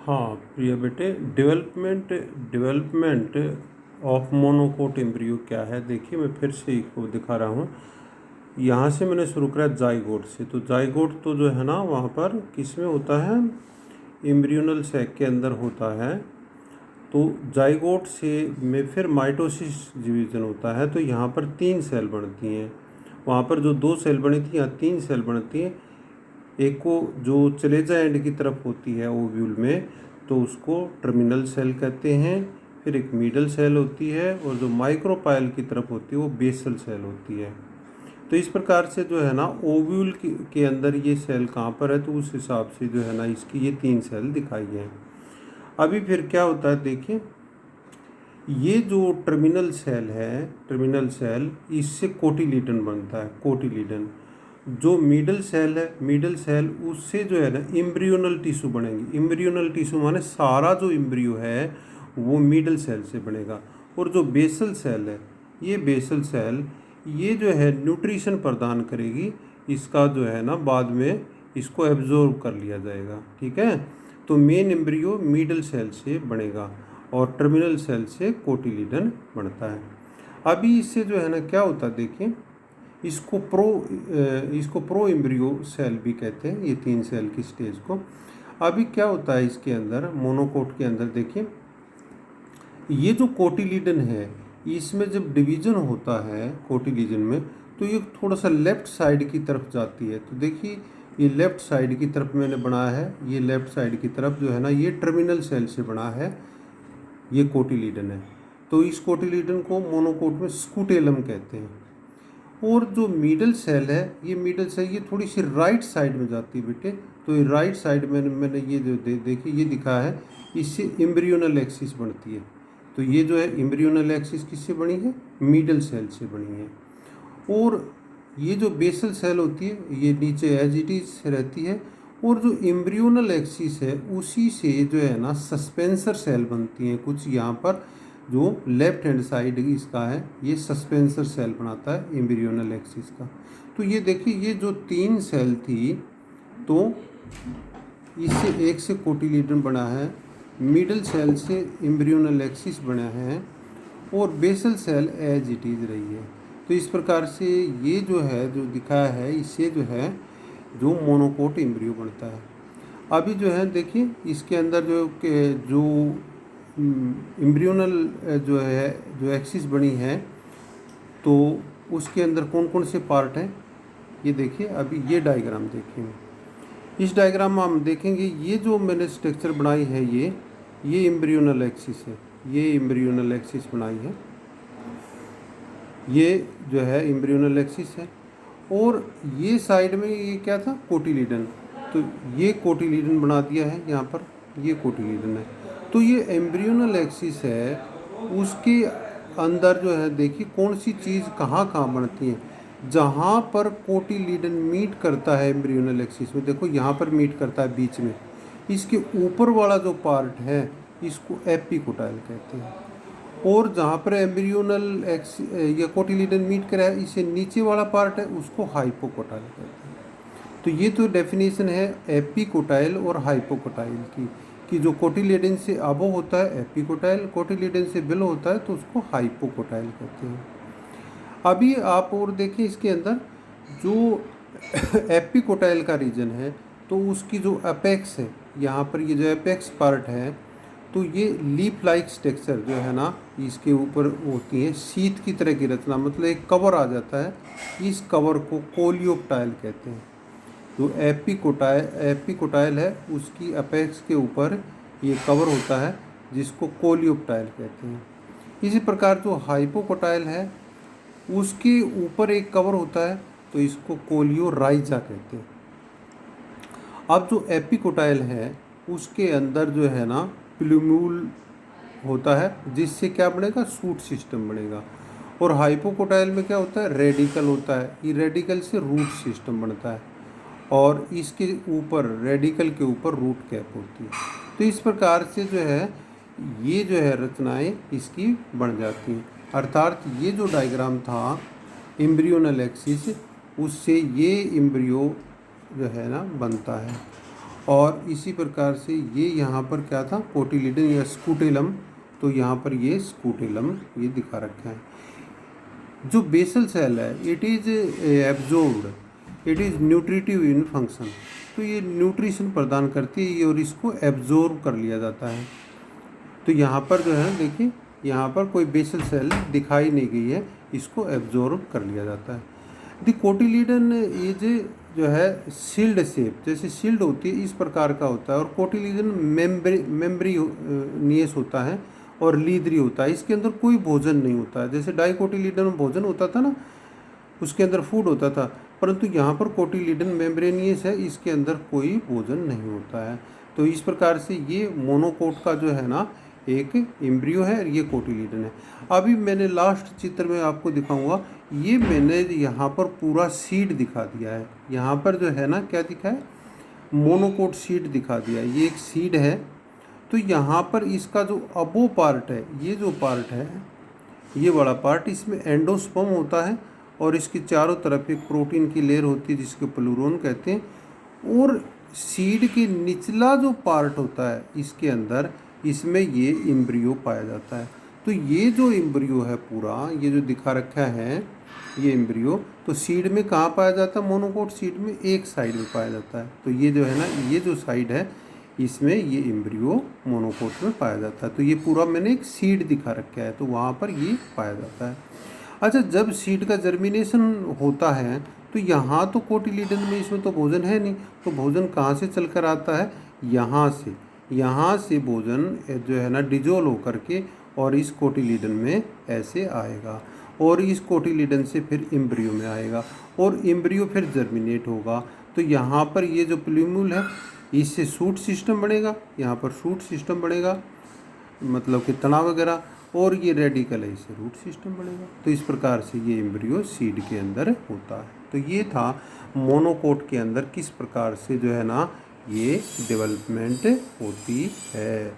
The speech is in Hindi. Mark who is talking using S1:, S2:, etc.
S1: हाँ प्रिय बेटे, development development of monocot embryo क्या है। देखिए मैं फिर से इसको दिखा रहा हूँ। यहाँ से मैंने शुरू करा जाइगोट से। तो जाइगोट तो जो है ना वहाँ पर किस में होता है, एम्ब्रियोनल सैक के अंदर होता है। तो जाइगोट से में फिर माइटोसिस डिवीजन होता है। तो यहाँ पर 3 सेल बनती हैं। वहाँ पर जो 2 सेल बनी थी, यहाँ 3 सेल बनती हैं। एक को जो चलेजा एंड की तरफ होती है ओव्यूल में, तो उसको टर्मिनल सेल कहते हैं। फिर एक मिडल सेल होती है, और जो माइक्रोपाइल की तरफ होती है वो बेसल सेल होती है। तो इस प्रकार से जो है ना ओव्यूल के अंदर ये सेल कहाँ पर है, तो उस हिसाब से जो है ना इसकी ये 3 सेल दिखाई हैं। अभी फिर क्या होता है देखिए, ये जो टर्मिनल सेल है, टर्मिनल सेल इससे कोटिलीडन बनता है। कोटिलीडन जो मिडल सेल है, मिडल सेल उससे जो है ना एम्ब्रियोनल टिश्यू बनेंगे। एम्ब्रियोनल टिश्यू माने सारा जो एम्ब्रियो है वो मिडल सेल से बनेगा। और जो बेसल सेल है, ये बेसल सेल ये जो है न्यूट्रिशन प्रदान करेगी। इसका जो है ना बाद में इसको एब्जॉर्ब कर लिया जाएगा। ठीक है, तो मेन एम्ब्रियो मिडल सेल से बनेगा और टर्मिनल सेल से कोटिलीडन बनता है। अभी इससे जो है ना क्या होता है देखिए, इसको प्रो एम्ब्रियो सेल भी कहते हैं, ये 3 सेल की स्टेज को। अभी क्या होता है इसके अंदर, मोनोकोट के अंदर देखिए, ये जो कोटिलीडन है इसमें जब डिवीजन होता है कोटिलीडन में, तो ये थोड़ा सा लेफ्ट साइड की तरफ जाती है। तो देखिए ये लेफ्ट साइड की तरफ मैंने बनाया है, ये लेफ्ट साइड की तरफ जो है ना ये टर्मिनल सेल से बना है, ये कोटिलीडन है। तो इस कोटिलीडन को मोनोकोट में स्कूटेलम कहते हैं। और जो मिडल सेल है, ये मिडल सेल ये थोड़ी सी राइट साइड में जाती है बेटे। तो ये राइट साइड में मैंने ये जो देखिए ये दिखा है, इससे एम्ब्रियोनल एक्सिस बनती है। तो ये जो है एम्ब्रियोनल एक्सिस किससे बनी है, मिडल सेल से बनी है। और ये जो बेसल सेल होती है ये नीचे एज इट इज रहती है। और जो एम्ब्रियोनल एक्सिस है उसी से जो है ना सस्पेंसर सेल बनती हैं कुछ। यहाँ पर जो लेफ्ट हैंड साइड इसका है ये सस्पेंसर सेल बनाता है एम्ब्रियोनल एक्सिस का। तो ये देखिए ये जो 3 सेल थी, तो इससे एक से कोटिलीडन बना है, मिडल सेल से एम्ब्रियोनल एक्सिस बना है, और basal cell as it is रही है। तो इस प्रकार से ये जो है जो दिखाया है, इससे जो है जो मोनोकोट एम्ब्रियो बनता है। अभी जो है देखिए इसके अंदर जो एम्ब्रियोनल जो है जो एक्सिस बनी है, तो उसके अंदर कौन कौन से पार्ट हैं ये देखिए। अभी ये डायग्राम देखिए, इस डायग्राम में हम देखेंगे ये जो मैंने स्ट्रक्चर बनाई है ये एम्ब्रियोनल एक्सिस है, ये एम्ब्रियोनल एक्सिस बनाई है, ये जो है एम्ब्रियोनल एक्सिस है। और ये साइड में ये क्या था, कोटिलीडन। तो ये कोटिलीडन बना दिया है यहाँ पर, ये कोटिलीडन है। तो ये एम्ब्रियोनल एक्सिस है, उसके अंदर जो है देखिए कौन सी चीज़ कहाँ कहाँ बनती है। जहाँ पर कोटिलीडन मीट करता है एम्ब्रियोनल एक्सिस में, देखो यहाँ पर मीट करता है बीच में, इसके ऊपर वाला जो पार्ट है इसको एपिकोटाइल कहते हैं। और जहाँ पर एम्ब्रियोनल एक्स या कोटिलीडन मीट करा है, इससे नीचे वाला पार्ट है उसको हाइपोकोटाइल कहते हैं। तो ये तो डेफिनेशन है एपिकोटाइल और हाइपोकोटाइल की, कि जो कोटिलीडन से अबो होता है एपिकोटाइल, कोटिलीडन से बिलो होता है तो उसको हाइपोकोटाइल कहते हैं। अभी आप और देखिए इसके अंदर जो एपिकोटाइल का रीजन है, तो उसकी जो अपेक्स है, यहाँ पर ये जो अपेक्स पार्ट है, तो ये लीफ लाइक स्ट्रक्चर जो है ना इसके ऊपर होती है शीत की तरह की रचना, मतलब एक कवर आ जाता है। इस कवर को कोलियोप्टाइल कहते हैं। जो एपिकोटाइल है उसकी अपेक्स के ऊपर ये कवर होता है जिसको कोलियोप्टाइल कहते हैं। इसी प्रकार जो हाइपोकोटाइल है उसके ऊपर एक कवर होता है, तो इसको कोलियोराइजा कहते हैं। अब जो एपिकोटाइल है उसके अंदर जो है ना प्लूम्यूल होता है, जिससे क्या बनेगा, सूट सिस्टम बनेगा। और हाइपोकोटाइल में क्या होता है, रेडिकल होता है, ये रेडिकल से रूट सिस्टम बनता है, और इसके ऊपर रेडिकल के ऊपर रूट कैप होती है। तो इस प्रकार से जो है ये जो है रचनाएं इसकी बन जाती हैं। अर्थात ये जो डायग्राम था एम्ब्रियोनल एक्सिस, उससे ये एम्ब्रियो जो है ना बनता है। और इसी प्रकार से ये यहाँ पर क्या था, कोटिलीडन या स्कूटेलम, तो यहाँ पर ये स्कूटेलम ये दिखा रखा है। जो बेसल सेल है it is absorbed, it is nutritive in function, तो ये न्यूट्रिशन प्रदान करती है और इसको एब्जॉर्ब कर लिया जाता है। तो यहाँ पर जो है देखिए, यहाँ पर कोई बेसल सेल दिखाई नहीं गई है, इसको एब्जॉर्ब कर लिया जाता है। द कोटिलीडन इज जो है शील्ड शेप, जैसे शील्ड होती है इस प्रकार का होता है, और कोटिलीडन मेम्ब्रेनियस होता है और लीदरी होता है, इसके अंदर कोई भोजन नहीं होता है। जैसे डाइकोटिलीडन में भोजन होता था ना, उसके अंदर फूड होता था, परंतु यहाँ पर कोटिलीडन मेम्ब्रेनियस है, इसके अंदर कोई भोजन नहीं होता है। तो इस प्रकार से ये मोनोकोट का जो है ना एक एम्ब्रियो है और ये कोटिलीडन है। अभी मैंने लास्ट चित्र में आपको दिखाऊंगा, ये मैंने यहाँ पर पूरा सीड दिखा दिया है। यहाँ पर जो है ना क्या दिखा है, मोनोकोट सीड दिखा दिया है, ये एक सीड है। तो यहाँ पर इसका जो अबो पार्ट है, ये जो पार्ट है, ये बड़ा पार्ट, इसमें एंडोस्पर्म होता है और इसके चारों तरफ एक प्रोटीन की लेयर होती है जिसको प्लूरोन कहते हैं। और सीड के निचला जो पार्ट होता है इसके अंदर, इसमें ये एम्ब्रियो पाया जाता है। तो ये जो एम्ब्रियो है पूरा, ये जो दिखा रखा है ये एम्ब्रियो, तो सीड में कहाँ पाया जाता है, मोनोकोट सीड में एक साइड में पाया जाता है। तो ये जो है ना, ये जो साइड है इसमें ये एम्ब्रियो मोनोकोट में पाया जाता है। तो ये पूरा मैंने एक सीड दिखा रखा है, तो वहाँ पर ये पाया जाता है। अच्छा, जब सीड का जर्मिनेशन होता है तो यहाँ तो कोटिलीडन में इसमें तो भोजन है नहीं, तो भोजन कहाँ से चल कर आता है, यहाँ से भोजन जो है ना डिजोल्व होकर के और इस कोटिलीडन में ऐसे आएगा, और इस कोटिलीडन से फिर एम्ब्रियो में आएगा, और एम्ब्रियो फिर जर्मिनेट होगा। तो यहाँ पर ये जो प्लूम्यूल है इससे शूट सिस्टम बनेगा, यहाँ पर शूट सिस्टम बनेगा, मतलब कि तना वगैरह, और ये रेडिकल है, इससे रूट सिस्टम बनेगा। तो इस प्रकार से ये एम्ब्रियो सीड के अंदर होता है। तो ये था मोनोकोट के अंदर किस प्रकार से जो है ना ये डेवलपमेंट होती है।